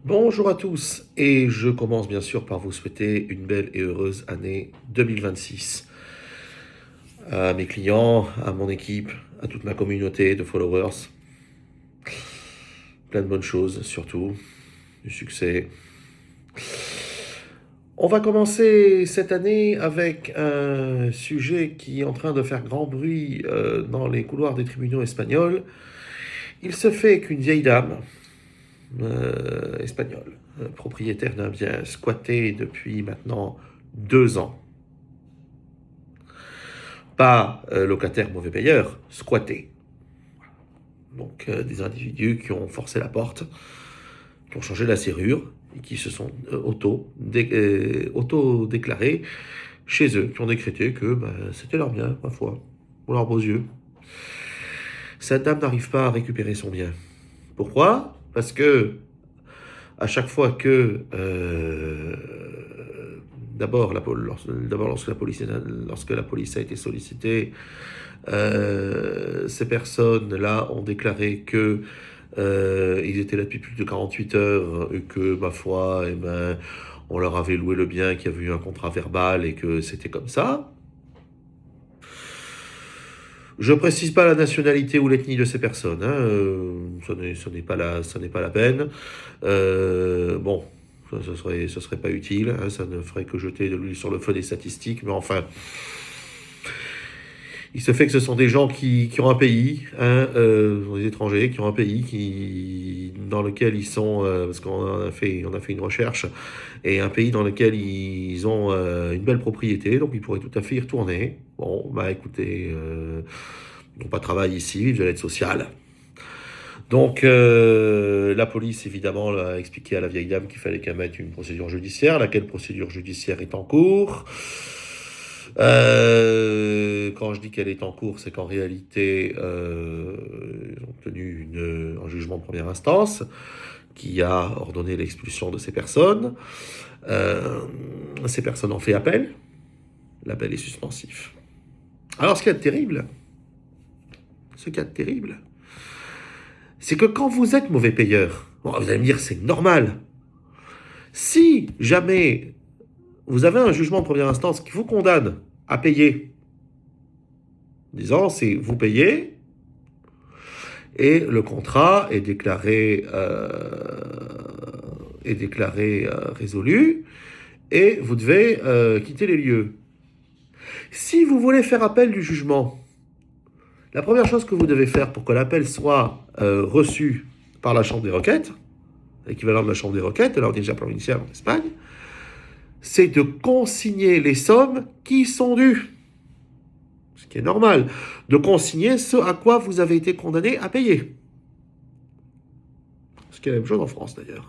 Bonjour à tous, et je commence bien sûr par vous souhaiter une belle et heureuse année 2026. À mes clients, à mon équipe, à toute ma communauté de followers, plein de bonnes choses surtout, du succès. On va commencer cette année avec un sujet qui est en train de faire grand bruit dans les couloirs des tribunaux espagnols. Il se fait qu'une vieille dame espagnole, propriétaire d'un bien squatté depuis maintenant 2 ans, pas locataire mauvais payeur, squatté. Donc des individus qui ont forcé la porte, qui ont changé la serrure et qui se sont auto-déclarés chez eux, qui ont décrété que c'était leur bien, ma foi, pour leurs beaux yeux. Cette dame n'arrive pas à récupérer son bien. Pourquoi? Parce que à chaque fois que d'abord, lorsque la police a été sollicitée, ces personnes-là ont déclaré que ils étaient là depuis plus de 48 heures et que, ma foi, on leur avait loué le bien, qu'il y avait eu un contrat verbal et que c'était comme ça. Je précise pas la nationalité ou l'ethnie de ces personnes, hein, ce n'est pas la peine. Bon, ce serait pas utile, hein, ça ne ferait que jeter de l'huile sur le feu des statistiques, mais enfin, il se fait que ce sont des gens qui ont un pays, hein, des étrangers qui ont un pays dans lequel ils sont, parce on a fait une recherche, et un pays dans lequel ils ont une belle propriété, donc ils pourraient tout à fait y retourner. Bon, bah écoutez, ils n'ont pas de travail ici, vivent de l'aide sociale. Donc la police, évidemment, a expliqué à la vieille dame qu'il fallait qu'elle mette une procédure judiciaire, laquelle procédure judiciaire est en cours. Quand je dis qu'elle est en cours, c'est qu'en réalité, ils ont obtenu un jugement de première instance qui a ordonné l'expulsion de ces personnes. Ces personnes ont fait appel. L'appel est suspensif. Alors, ce qu'il y a de terrible, c'est que quand vous êtes mauvais payeur, bon, vous allez me dire c'est normal. Si jamais vous avez un jugement de première instance qui vous condamne à payer, disant c'est vous payez et le contrat est déclaré résolu et vous devez quitter les lieux. Si vous voulez faire appel du jugement, la première chose que vous devez faire pour que l'appel soit reçu par la Chambre des requêtes, l'équivalent de la Chambre des requêtes, de l'audience provinciale en Espagne, c'est de consigner les sommes qui sont dues. Ce qui est normal. De consigner ce à quoi vous avez été condamné à payer. Ce qui est la même chose en France d'ailleurs.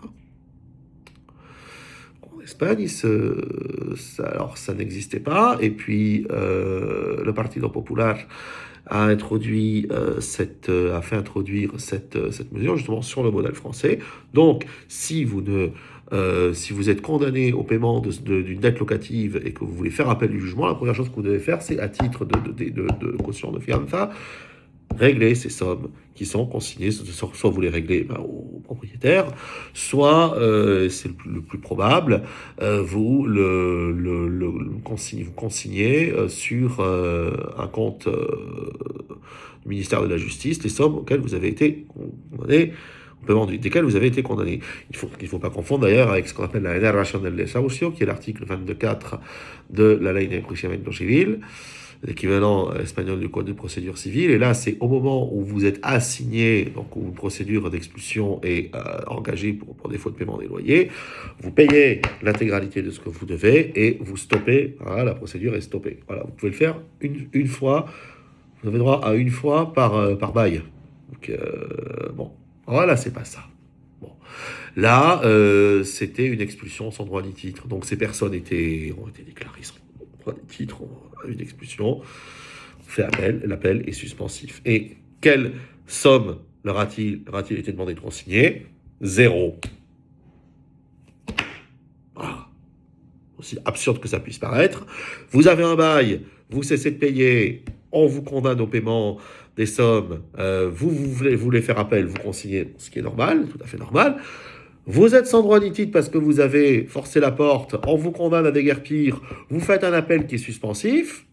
En Espagne, ça n'existait pas. Et puis, le Partido Popular a fait introduire cette mesure justement sur le modèle français. Donc, si vous êtes condamné au paiement d'une dette locative et que vous voulez faire appel du jugement, la première chose que vous devez faire, c'est à titre de caution de fianza, régler ces sommes qui sont consignées, soit vous les réglez au propriétaire, soit, c'est le plus probable, vous consignez sur un compte du ministère de la Justice les sommes auxquelles vous avez été condamné, au paiement desquelles vous avez été condamné. Il ne faut pas confondre d'ailleurs avec ce qu'on appelle la Enarración del Desahucio, qui est l'article 22.4 de la Ley de Enjuiciamiento Civil, l'équivalent espagnol du code de procédure civile. Et là, c'est au moment où vous êtes assigné, donc où une procédure d'expulsion est engagée pour défaut de paiement des loyers, vous payez l'intégralité de ce que vous devez et vous stoppez. Voilà, la procédure est stoppée. Voilà, vous pouvez le faire une fois. Vous avez droit à une fois par bail. Donc, bon, voilà, c'est pas ça. Bon. Là, c'était une expulsion sans droit ni titre. Donc, ces personnes ont été déclarées sans droit ni titre, ont eu une expulsion. On fait appel, l'appel est suspensif. Et quelle somme leur a-t-il été demandé de consigner? 0. Voilà. Aussi absurde que ça puisse paraître. Vous avez un bail, vous cessez de payer, on vous condamne au paiement des sommes, vous voulez faire appel, vous consignez, ce qui est normal, tout à fait normal. Vous êtes sans droit ni titre parce que vous avez forcé la porte, on vous condamne à déguerpir, vous faites un appel qui est suspensif,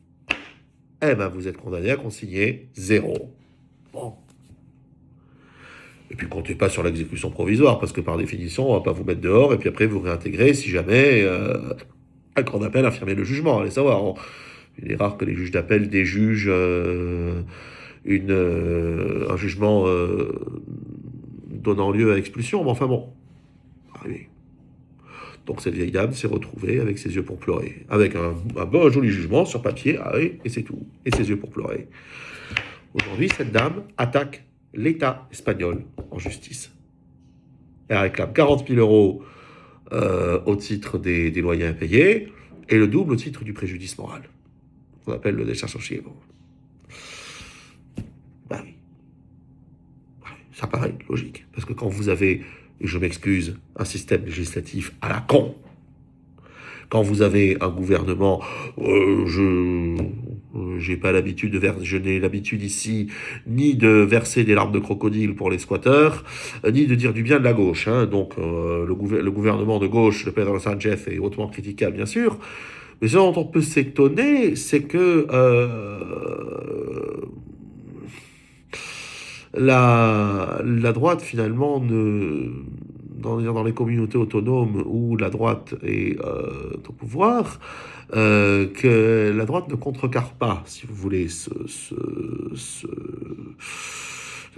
eh ben vous êtes condamné à consigner 0. Bon. Et puis comptez pas sur l'exécution provisoire, parce que par définition, on va pas vous mettre dehors, et puis après vous réintégrer si jamais un grand appel a firmé le jugement. Allez savoir, il est rare que les juges d'appel déjugent un jugement donnant lieu à expulsion, mais enfin bon. Ah oui. Donc cette vieille dame s'est retrouvée avec ses yeux pour pleurer, avec un beau joli jugement sur papier, ah oui, et c'est tout, et ses yeux pour pleurer. Aujourd'hui, cette dame attaque l'État espagnol en justice. Elle réclame 40 000 euros au titre des loyers impayés et le double au titre du préjudice moral, qu'on appelle le desasosiego. Ben oui. Ça paraît logique. Parce que quand vous avez, et je m'excuse, un législatif à la con, quand vous avez un gouvernement, j'ai pas l'habitude je n'ai l'habitude ici ni de verser des larmes de crocodile pour les squatteurs, ni de dire du bien de la gauche. Hein. Donc le gouvernement de gauche de Pedro Sánchez est hautement critiquable, bien sûr. Mais ce dont on peut s'étonner, c'est que la droite, finalement, dans les communautés autonomes où la droite est au pouvoir, que la droite ne contrecarre pas, si vous voulez, ce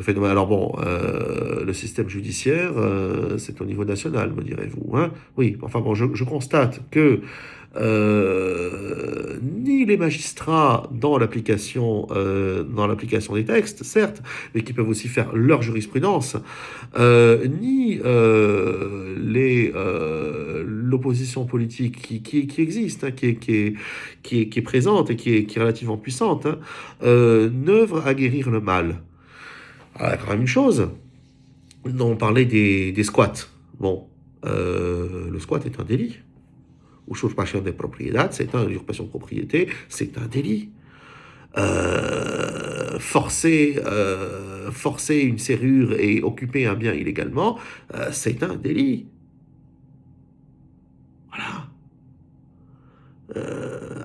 phénomène. Alors bon, le système judiciaire, c'est au niveau national, me direz-vous. Hein, oui, enfin bon, je constate que ni les magistrats dans l'application des textes, certes, mais qui peuvent aussi faire leur jurisprudence, ni l'opposition politique qui existe, hein, qui est présente et qui est relativement puissante, hein, n'œuvre à guérir le mal. Alors, il y a quand même une chose, on parlait des squats. Bon, le squat est un délit. Usurpación de propiedad, c'est une usurpation de propriété, c'est un délit. Forcer une serrure et occuper un bien illégalement, c'est un délit. Voilà.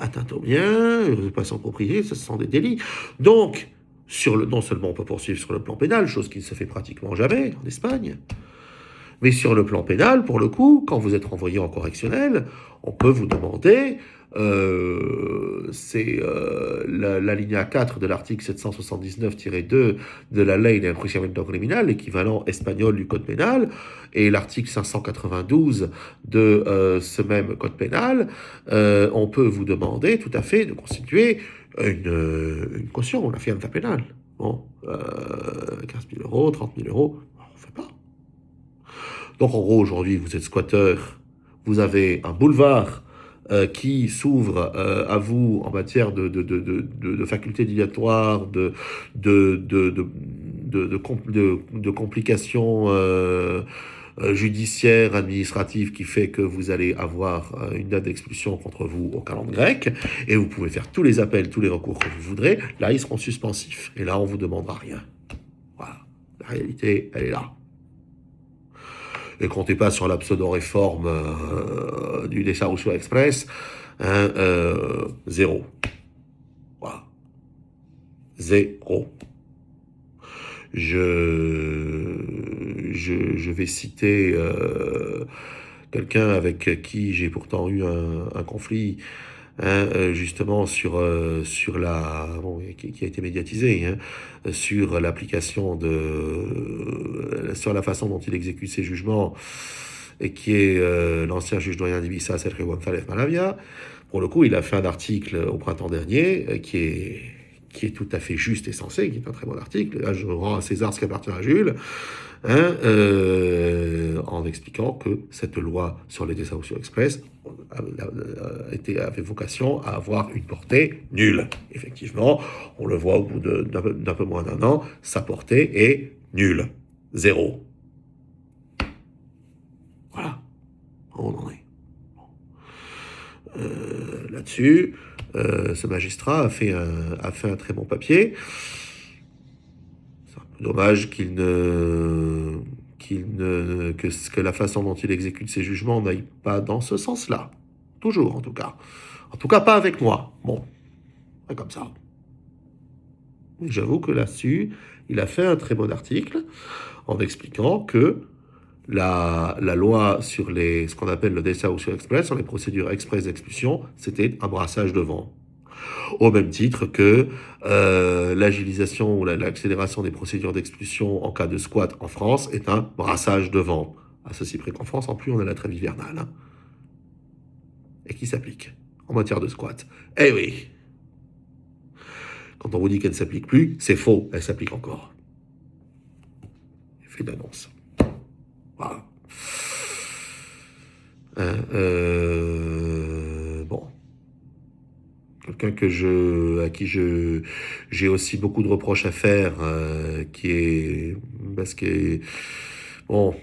Atteinte au bien, usurpation de propriété, ce sont des délits. Donc, non seulement on peut poursuivre sur le plan pénal, chose qui ne se fait pratiquement jamais en Espagne, mais sur le plan pénal, pour le coup, quand vous êtes renvoyé en correctionnel, on peut vous demander, c'est l'alinéa 4 de l'article 779-2 de la Ley de Enjuiciamiento Criminal, l'équivalent espagnol du code pénal, et l'article 592 de ce même code pénal, on peut vous demander tout à fait de constituer une caution, la fianza pénale. Bon, 15 000 euros, 30 000 euros, on ne fait pas. Donc en gros, aujourd'hui, vous êtes squatteur, vous avez un boulevard qui s'ouvre à vous en matière de facultés dilatoires, de complications judiciaires, administratives, qui fait que vous allez avoir une date d'expulsion contre vous au calendrier grec, et vous pouvez faire tous les appels, tous les recours que vous voudrez. Là, ils seront suspensifs, et là, on vous demandera rien. Voilà, la réalité, elle est là. Et comptez pas sur la pseudo-réforme du Desarrollo Express, hein, 0. Voilà. 0. Je vais citer quelqu'un avec qui j'ai pourtant eu un conflit, hein, justement sur qui a été médiatisé, hein, sur l'application sur la façon dont il exécute ses jugements, et qui est l'ancien juge doyen d'Ibiza, Sergio González Malavia. Pour le coup, il a fait un article au printemps dernier qui est tout à fait juste et sensé, qui est un très bon article. Là, je rends à César ce qui appartient à Jules, hein, en expliquant que cette loi sur les Desarrollo Express avait vocation à avoir une portée nulle. Effectivement, on le voit au bout d'un peu moins d'un an, sa portée est nulle. 0. Voilà. On en est. Là-dessus, ce magistrat a fait un très bon papier. C'est un peu dommage qu'il que la façon dont il exécute ses jugements n'aille pas dans ce sens-là. Toujours, en tout cas. En tout cas, pas avec moi. Bon, c'est comme ça. Et j'avoue que là-dessus, il a fait un très bon article en expliquant que la loi sur ce qu'on appelle le Dessau-sur Express, sur les procédures express d'expulsion, c'était un brassage de vent. Au même titre que l'agilisation ou l'accélération des procédures d'expulsion en cas de squat en France est un brassage de vent. À ceci près qu'en France, en plus, on a la trêve hivernale. Hein, et qui s'applique en matière de squat. Eh oui. Quand on vous dit qu'elle ne s'applique plus, c'est faux, elle s'applique encore. Effet d'annonce. Voilà. Bon. Quelqu'un à qui j'ai aussi beaucoup de reproches à faire, parce que, bon,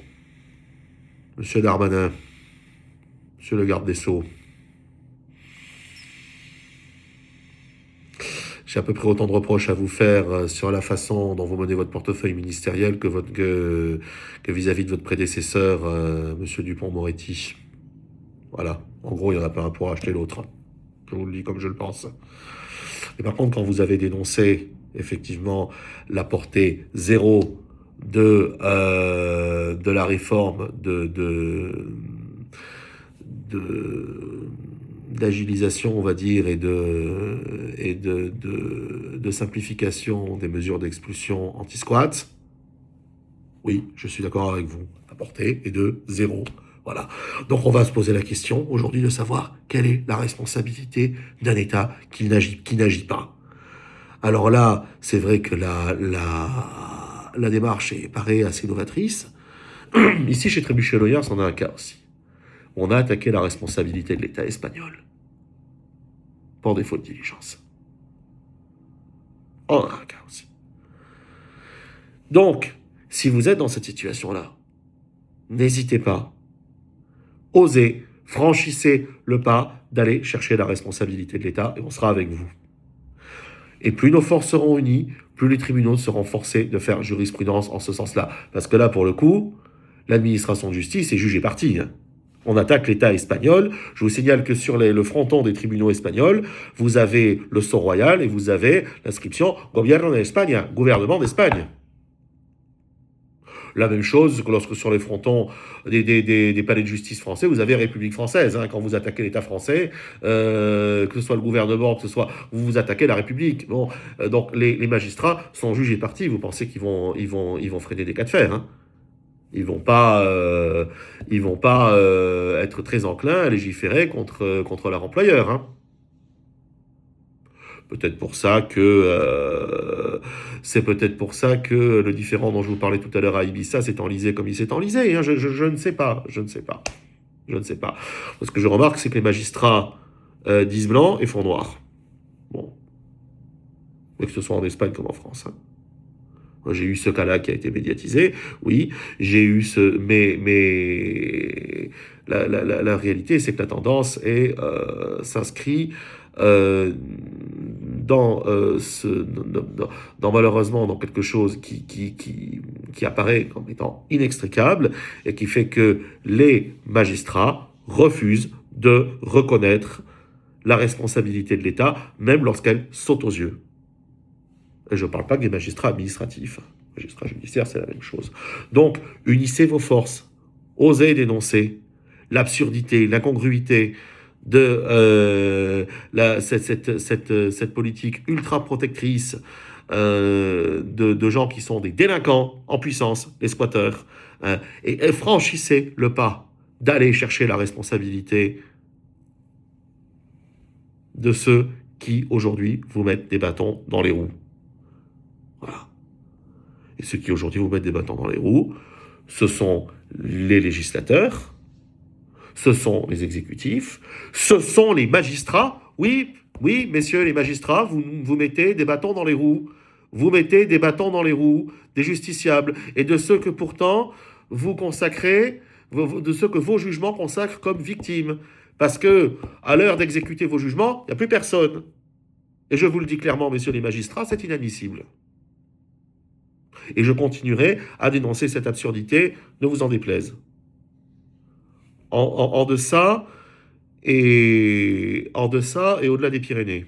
Monsieur Darmanin, Monsieur le garde des Sceaux, j'ai à peu près autant de reproches à vous faire sur la façon dont vous menez votre portefeuille ministériel que vis-à-vis de votre prédécesseur, Monsieur Dupond-Moretti. Voilà. En gros, il n'y en a pas un pour acheter l'autre. Je vous le dis comme je le pense. Et par contre, quand vous avez dénoncé, effectivement, la portée zéro de la réforme d'agilisation, on va dire, et de simplification des mesures d'expulsion anti-squat, oui, je suis d'accord avec vous. La portée est de zéro. Voilà. Donc on va se poser la question aujourd'hui de savoir quelle est la responsabilité d'un État qui n'agit pas. Alors là, c'est vrai que la démarche paraît assez novatrice. Ici, chez Trébuchet-Loyers, on a un cas aussi. On a attaqué la responsabilité de l'État espagnol pour défaut de diligence. On a un cas aussi. Donc, si vous êtes dans cette situation-là, n'hésitez pas. Osez, franchissez le pas d'aller chercher la responsabilité de l'État et on sera avec vous. Et plus nos forces seront unies, plus les tribunaux seront forcés de faire jurisprudence en ce sens-là. Parce que là, pour le coup, l'administration de justice est jugée partie. Hein. On attaque l'État espagnol. Je vous signale que sur le fronton des tribunaux espagnols, vous avez le sceau royal et vous avez l'inscription Gobierno de España, gouvernement d'Espagne. La même chose que lorsque sur les frontons des palais de justice français, vous avez République française. Hein, quand vous attaquez l'État français, que ce soit le gouvernement, que ce soit vous attaquez la République. Bon, donc les magistrats sont jugés partis. Vous pensez qu'ils vont freiner des cas de fer. Hein. Ils vont pas être très enclins à légiférer contre leur employeur. Hein. C'est peut-être pour ça que le différend dont je vous parlais tout à l'heure à Ibiza s'est enlisé comme il s'est enlisé. Hein. Je ne sais pas. Ce que je remarque, c'est que les magistrats disent blanc et font noir. Bon. Mais que ce soit en Espagne comme en France. Hein. Moi, j'ai eu ce cas-là qui a été médiatisé. Oui, j'ai eu mais la réalité, c'est que la tendance s'inscrit dans malheureusement dans quelque chose qui apparaît comme étant inextricable et qui fait que les magistrats refusent de reconnaître la responsabilité de l'État, même lorsqu'elle saute aux yeux. Et je ne parle pas des magistrats administratifs. Les magistrats judiciaires, c'est la même chose. Donc, unissez vos forces, osez dénoncer l'absurdité, l'incongruité de cette politique ultra-protectrice de gens qui sont des délinquants en puissance, les squatteurs, et franchissez le pas d'aller chercher la responsabilité de ceux qui, aujourd'hui, vous mettent des bâtons dans les roues. Voilà. Et ceux qui, aujourd'hui, vous mettent des bâtons dans les roues, ce sont les législateurs, ce sont les exécutifs, ce sont les magistrats. Oui, messieurs les magistrats, vous mettez des bâtons dans les roues. Vous mettez des bâtons dans les roues des justiciables et de ceux que pourtant vous consacrez, de ceux que vos jugements consacrent comme victimes. Parce que, à l'heure d'exécuter vos jugements, il n'y a plus personne. Et je vous le dis clairement, messieurs les magistrats, c'est inadmissible. Et je continuerai à dénoncer cette absurdité, ne vous en déplaise. En deçà et au-delà des Pyrénées.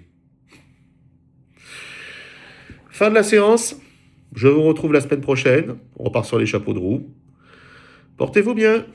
Fin de la séance. Je vous retrouve la semaine prochaine. On repart sur les chapeaux de roue. Portez-vous bien.